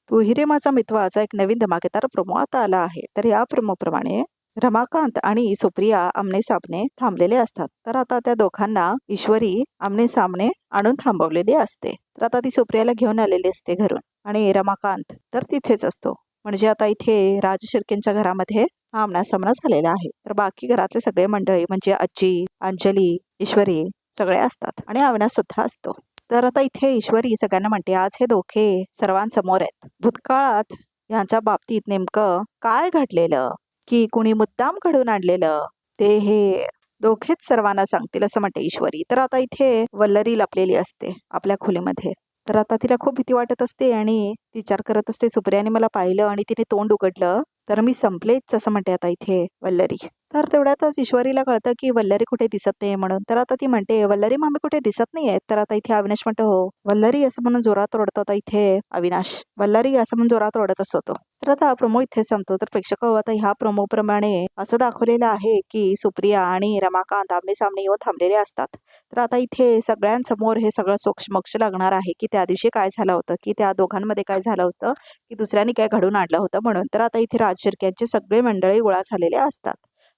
तू हिरे माझा मितवाचा एक नवीन धमाकेदार प्रोमो आता आला आहे. तर या प्रोमोप्रमाणे रमाकांत आणि सुप्रिया आमने सामने थांबलेले असतात. तर आता त्या दोघांना ईश्वरी आमने सामने आणून थांबवलेली असते. तर आता ती सुप्रियाला घेऊन आलेली असते घरून आणि रमाकांत तर तिथेच असतो. म्हणजे आता इथे राज शिर्केंच्या घरामध्ये हा आमनासामना झालेला आहे. तर बाकी घरातले सगळे मंडळी म्हणजे आजी, अंजली, ईश्वरी सगळे असतात आणि अविनाश सुद्धा असतो. तर आता इथे ईश्वरी सगळ्यांना म्हणते, आज हे दोघे सर्वांसमोर आहेत. भूतकाळात ह्यांच्या बाबतीत नेमकं काय घडलेलं, की कुणी मुद्दाम घडून आणलेलं, ते हे दोघेच सर्वांना सांगतील असं म्हणते ईश्वरी. तर आता इथे वल्लरी लपलेली असते आपल्या खोलीमध्ये. तर आता तिला खूप भीती वाटत असते आणि ती विचार करत असते, सुप्रियाने मला पाहिलं आणि तिने तोंड उघडलं तर मी संपलेच असं म्हणते आता इथे वल्लरी. तर तेवढ्यातच ईश्वरीला कळतं की वल्लरी कुठे दिसत नाही म्हणून. तर आता ती म्हणते, वल्लरी मामी कुठे दिसत नाहीये. तर आता इथे अविनाश म्हणतो, हो वल्लरी असं म्हणून जोरात ओरडतो आता इथे अविनाश. वल्लरी असं म्हणून जोरात ओरडत असतो. तर आता हा प्रोमो इथे संपतो. तर प्रेक्षक आता ह्या प्रोमो प्रमाणे असं दाखवलेलं आहे की सुप्रिया आणि रमाकांत आमने सामने येऊन थांबलेले असतात. तर आता इथे सगळ्यांसमोर हे सगळं सोक्ष लागणार आहे की त्या दिवशी काय झालं होतं, की त्या दोघांमध्ये काय झालं होतं, की दुसऱ्यांनी काय घडून आणलं होतं म्हणून. तर आता इथे राज शिर्क्यांचे सगळे मंडळी गोळा झालेले असतात.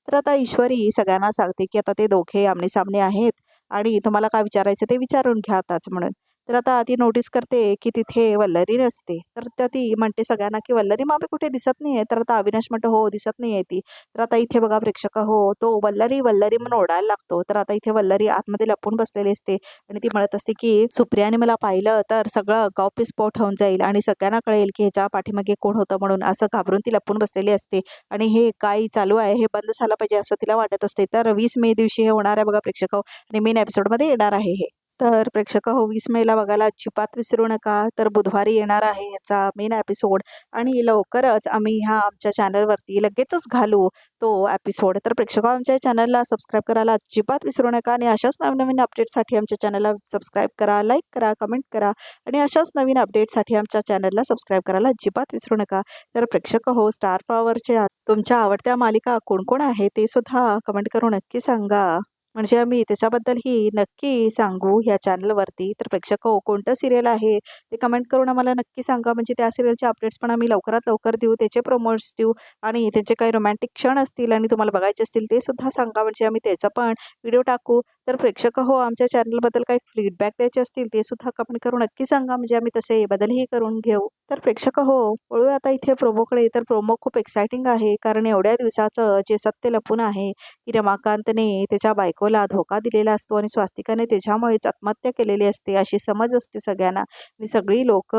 तर आता ईश्वरी सगळ्यांना सांगते की आता ते दोघे आमने सामने आहेत आणि तुम्हाला काय विचारायचं ते विचारून घ्या आताच म्हणून. तर आता ती नोटीस करते की तिथे वल्लरी नसते. तर त्या ती म्हणते सगळ्यांना की वल्लरी मामी कुठे दिसत नाहीये. तर आता अविनाश म्हणतो, हो दिसत नाहीये ती. तर आता इथे बघा प्रेक्षक, हो तो वल्लरी वल्लरी म्हणून ओरडायला लागतो. तर आता इथे वल्लरी आतमध्ये लपून बसलेली असते आणि ती म्हणत असते की सुप्रियाने मला पाहिलं तर सगळं गौप्यस्फोट होऊन जाईल आणि सगळ्यांना कळेल की ह्याच्या पाठीमागे कोण होतं म्हणून. असं घाबरून ती लपून बसलेली असते आणि हे काय चालू आहे हे बंद झालं पाहिजे असं तिला वाटत असते. तर 20 मे दिवशी हे होणार आहे बघा प्रेक्षक, आणि मेन एपिसोडमध्ये येणार आहे हे. तर प्रेक्षक हो 20 मेला बघायला अजिबात विसरू नका. तर बुधवारी येणार आहे ह्याचा मेन एपिसोड आणि लवकरच आम्ही ह्या आमच्या चॅनलवरती लगेचच घालू तो एपिसोड. तर प्रेक्षक आमच्या चॅनलला सबस्क्राईब करायला अजिबात विसरू नका आणि अशाच नवनवीन अपडेटसाठी आमच्या चॅनलला सबस्क्राईब करा, लाईक करा, कमेंट करा आणि अशाच नवीन अपडेटसाठी आमच्या चॅनलला सबस्क्राईब करायला अजिबात विसरू नका. तर प्रेक्षक हो स्टार पॉवरच्या तुमच्या आवडत्या मालिका कोण कोण आहे ते सुद्धा कमेंट करून नक्की सांगा. म्हणजे आम्ही त्याच्याबद्दलही नक्की सांगू ह्या चॅनलवरती. तर प्रेक्षक हो कोणतं सिरियल आहे ते कमेंट करून आम्हाला नक्की सांगा. म्हणजे त्या सिरियलचे अपडेट्स पण आम्ही लवकरात लवकर देऊ, त्याचे प्रमोट्स देऊ आणि त्यांचे काही रोमॅन्टिक क्षण असतील आणि तुम्हाला बघायचे असतील ते सुद्धा सांगा. म्हणजे आम्ही त्याचा पण व्हिडिओ टाकू. तर प्रेक्षक हो आमच्या चॅनलबद्दल काही फीडबॅक द्यायचे असतील ते सुद्धा कमेंट करून नक्की सांगा. म्हणजे आम्ही तसे बदलही करून घेऊ. तर प्रेक्षक हो वळू आता इथे प्रोमोकडे. तर प्रोमो खूप एक्साइटिंग आहे कारण एवढ्या दिवसाचं जे सत्य लपून आहे की रमाकांतने त्याच्या बायकोला धोका दिलेला असतो आणि स्वास्तिकाने त्याच्यामुळेच आत्महत्या केलेली असते अशी समज असते सगळ्यांना आणि सगळी लोक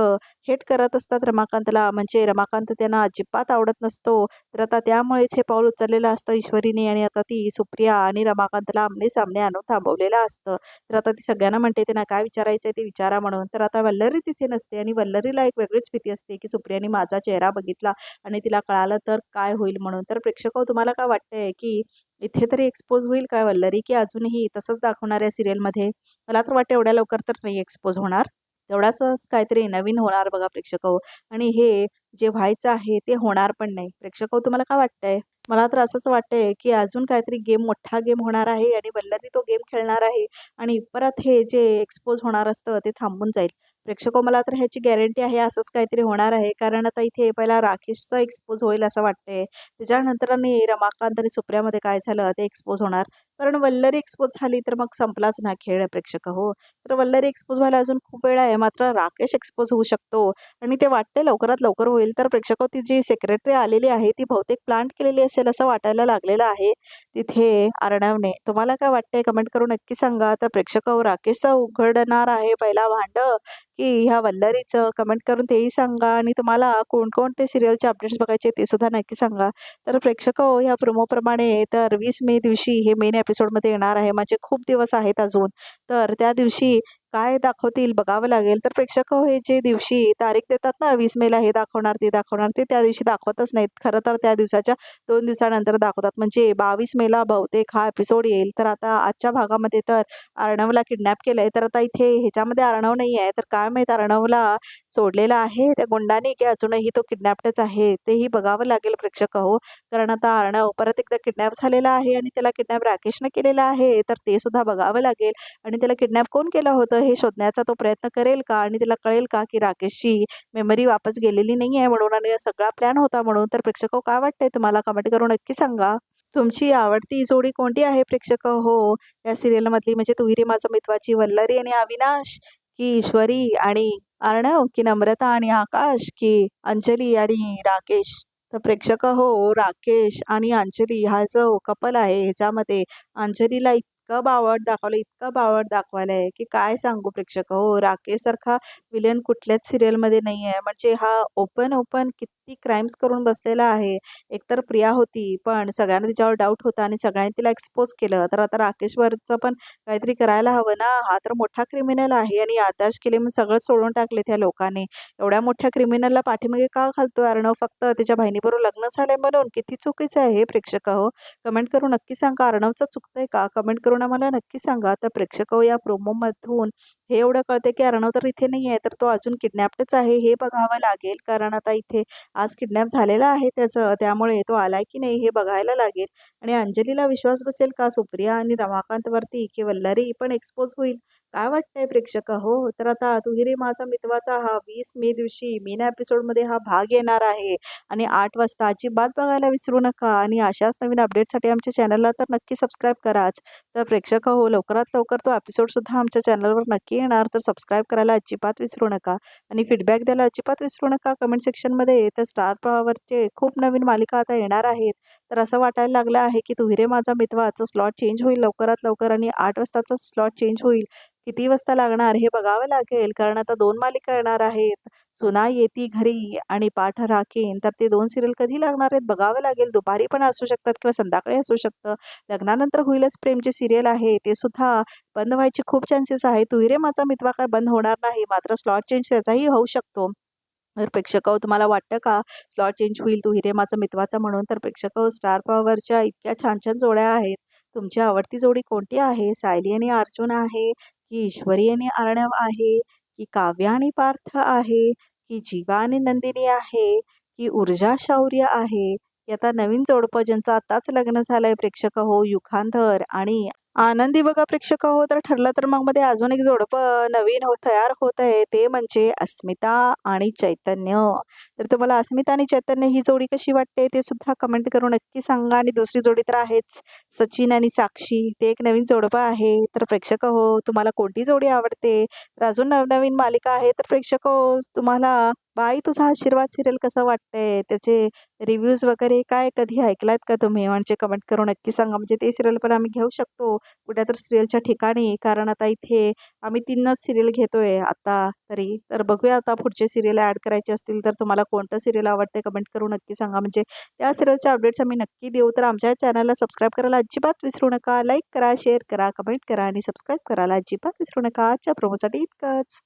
हेट करत असतात रमाकांतला. म्हणजे रमाकांत त्यांना अजिबात आवडत नसतो. तर आता त्यामुळेच हे पाऊल उचललेलं असतं ईश्वरीने आणि आता ती सुप्रिया आणि रमाकांतला आमने सामने आणून थांबवलेलं असतं. तर आता ती सगळ्यांना म्हणते त्यांना काय विचारायचंय ते विचारा म्हणून. तर आता वल्लरी तिथे नसते आणि वल्लरीला एक वेगळीच भीती असते की सुप्रियाने माझा चेहरा बघितला आणि तिला कळालं तर काय होईल म्हणून. तर प्रेक्षक तुम्हाला काय वाटतंय की इथे तरी एक्सपोज होईल काय वल्लरी, की अजूनही तसंच दाखवणार आहे सिरियलमध्ये? मला तर वाटतं एवढ्या लवकर तर नाही एक्सपोज होणार. तेवढाच काहीतरी नवीन होणार बघा प्रेक्षक आणि हे जे व्हायचं आहे ते होणार पण नाही. प्रेक्षक तुम्हाला काय वाटतंय? मला तर असंच वाटतंय की अजून काहीतरी मोठा गेम होणार आहे आणि वल्लरी तो गेम खेळणार आहे आणि परत हे जे एक्सपोज होणार असतं ते थांबून जाईल. प्रेक्षक मला तर ह्याची गॅरंटी आहे असंच काहीतरी होणार आहे. कारण आता इथे पहिला राकेशचा एक्सपोज होईल असं वाटतंय. त्याच्यानंतर आणि रमाकांत आणि सुप्रियामध्ये काय झालं ते एक्सपोज होणार. कारण वल्लरी एक्सपोज झाली तर मग संपलाच ना खेळ प्रेक्षक हो. तर वल्लरी एक्सपोज व्हायला अजून खूप वेळ आहे. मात्र राकेश एक्सपोज होऊ शकतो आणि ते वाटते लवकरात लवकर होईल. तर प्रेक्षक ती जी सेक्रेटरी आलेली आहे ती बहुतेक प्लांट केलेली असेल असं वाटायला लागलेलं आहे तिथे अर्णवने. तुम्हाला काय वाटतंय कमेंट करून नक्की सांगा. तर प्रेक्षक राकेशचा उघडणार आहे पहिला भांड की ह्या वल्लरीचं? कमेंट करून तेही सांगा आणि तुम्हाला कोणकोणते सिरियलचे अपडेट्स बघायचे ते सुद्धा नक्की सांगा. तर प्रेक्षक ह्या प्रोमोप्रमाणे तर 20 मे दिवशी हे मेन एपिसोडमध्ये येणार आहे. म्हणजे खूप दिवस आहेत अजून. तर त्या दिवशी काय दाखवतील बघावं लागेल. तर प्रेक्षक हे जे दिवशी तारीख देतात ना 20 मेला हे दाखवणार ते दाखवणार, ते त्या दिवशी दाखवतच नाहीत. खरं तर त्या दिवसाच्या 2 दिवसानंतर दाखवतात. म्हणजे 22 मेला बहुतेक हा एपिसोड येईल. तर आता आजच्या भागामध्ये तर अर्णवला किडनॅप केलंय. तर आता इथे ह्याच्यामध्ये अर्णव नाही आहे. तर काय माहीत अर्णवला सोडलेला आहे त्या गुंडाने की अजूनही तो किडनॅप्डच आहे तेही बघावं लागेल प्रेक्षक कारण आता अर्णव परत एकदा किडनॅप झालेला आहे आणि त्याला किडनॅप राकेशने केलेला आहे. तर ते सुद्धा बघावं लागेल आणि त्याला किडनॅप कोण केलं होतं हे शोधण्याचा तो प्रयत्न करेल का आणि तिला कळेल का की राकेशची मेमरी वापस गेलेली नाही आहे म्हणून आणि सगळा प्लॅन होता म्हणून. तर प्रेक्षक काय वाटतंय तुम्हाला कमेंट करून नक्की सांगा. तुमची आवडती जोडी कोणती आहे प्रेक्षक हो या सिरियलमधली, म्हणजे तू रे माझा मितवाची वल्लरी आणि अविनाश, की ईश्वरी आणि अर्णव, की नम्रता आणि आकाश, की अंजली आणि राकेश. तर प्रेक्षक हो राकेश आणि अंजली हा जो कपल आहे ह्याच्यामध्ये अंजलीला इतकं बावट दाखवलंय की काय सांगू प्रेक्षक हो. राकेश सारखा विलन कुठल्याच सिरियलमध्ये नाही आहे. म्हणजे हा ओपन ओपन किती क्राईम्स करून बसलेला आहे. एकतर प्रिया होती पण सगळ्यांना तिच्यावर डाऊट होता आणि सगळ्यांनी तिला एक्सपोज केलं. तर आता राकेशवरचं पण काहीतरी करायला हवं ना. हा तर मोठा क्रिमिनल आहे आणि याददाश्त केली म्हणून सगळं सोडून टाकले त्या लोकांनी. एवढ्या मोठ्या क्रिमिनलला पाठीमागे का घालतोय अर्णव फक्त त्याच्या बहिणीबरोबर लग्न झालंय म्हणून? किती चुकीचं आहे हे प्रेक्षक हो. कमेंट करून नक्की सांगा अर्णवचं चुकतंय का? कमेंट करून आम्हाला नक्की सांगा. तर प्रेक्षक हो या प्रोमोमधून हे एवढं कळते की अर्णव तर इथे नाही आहे, तर तो अजून किडनॅप्डच आहे हे बघावं लागेल. कारण आता इथे आज किडनॅप झालेला आहे त्याचं, त्यामुळे तो आलाय की नाही हे बघायला लागेल. आणि अंजलीला विश्वास बसेल का सुप्रिया आणि रमाकांतवरती, की वल्लरी पण एक्सपोज होईल? काय वाटतंय प्रेक्षक हो. तर आता तू रे माझा मितवाचा हा 20 मे दिवशी मीन एपिसोडमध्ये हा भाग येणार आहे आणि 8 वाजता अजिबात बघायला विसरू नका. आणि अशाच नवीन अपडेटसाठी आमच्या चॅनलला तर नक्की सबस्क्राईब कराच. तर प्रेक्षक हो लवकरात लवकर तो एपिसोडसुद्धा आमच्या चॅनलवर नक्की येणार, तर सबस्क्राईब करायला अजिबात विसरू नका आणि फीडबॅक द्यायला अजिबात विसरू नका कमेंट सेक्शनमध्ये. तर स्टार प्रवाहवरचे खूप नवीन मालिका आता येणार आहेत. तर असं वाटायला लागलं आहे की तू रे माझा मितवाचा स्लॉट चेंज होईल लवकरात लवकर आणि 8 वाजताचा स्लॉट चेंज होईल. किती वाजता लागणार हे बघावं लागेल, कारण आता 2 मालिका येणार आहेत. सुना येती घरी आणि पाठ राखीन. तर ते 2 सीरियल कधी लागणार आहेत बघावं लागेल. दुपारी पण असू शकतात किंवा संध्याकाळी असू शकतं. लग्नानंतर होईलच प्रेम जे सिरियल आहे ते सुद्धा बंद व्हायचे खूप चान्सेस आहे. तू रे माझा मितवा काय बंद होणार नाही, मात्र स्लॉट चेंज त्याचाही होऊ शकतो. तर प्रेक्षक हो तुम्हाला वाटतं का स्लॉट चेंज होईल तू हिरे माझा मितवाचा म्हणून? तर प्रेक्षक हो स्टार पॉवरच्या इतक्या छान छान जोड्या आहेत. तुमची आवडती जोडी कोणती आहे? सायली आणि अर्जुन आहे, की ईश्वरी आणि अर्णव आहे, की काव्या आणि पार्थ आहे, की जीवा आणि नंदिनी आहे, की ऊर्जा शौर्य आहे, की आता नवीन जोडपं ज्यांचं आताच लग्न झालंय प्रेक्षक हो युखांधर आणि आनंदी बघा प्रेक्षक हो. तर ठरलं तर मग मध्ये अजून एक जोडपं नवीन तयार होत आहे, ते म्हणजे अस्मिता आणि चैतन्य. तर तुम्हाला अस्मिता आणि चैतन्य ही जोडी कशी वाटते ते सुद्धा कमेंट करून नक्की सांगा. आणि दुसरी जोडी तर आहेच सचिन आणि साक्षी, ते एक नवीन जोडपं आहे. तर प्रेक्षक हो तुम्हाला कोणती जोडी आवडते? तर अजून नवनवीन मालिका आहे. तर प्रेक्षक हो तुम्हाला बाई तुझा आशीर्वाद सिरियल कसं वाटतंय? त्याचे रिव्ह्यूज वगैरे काय कधी ऐकलात का तुम्ही? म्हणजे कमेंट करून नक्की सांगा. म्हणजे ते सिरियल पण आम्ही घेऊ शकतो कुठल्या तर सिरियलच्या ठिकाणी, कारण आता इथे आम्ही 3च सिरियल घेतोय आता तरी. तर बघूया आता पुढचे सिरियल ॲड करायचे असतील तर तुम्हाला कोणतं सिरियल आवडते कमेंट करून नक्की सांगा. म्हणजे त्या सिरियलच्या अपडेट्स आम्ही नक्की देऊ. तर आमच्या चॅनलला सबस्क्राईब करायला अजिबात विसरू नका. लाईक करा, शेअर करा, कमेंट करा आणि सबस्क्राईब करायला अजिबात विसरू नका. आजच्या प्रोमोसाठी इतकंच.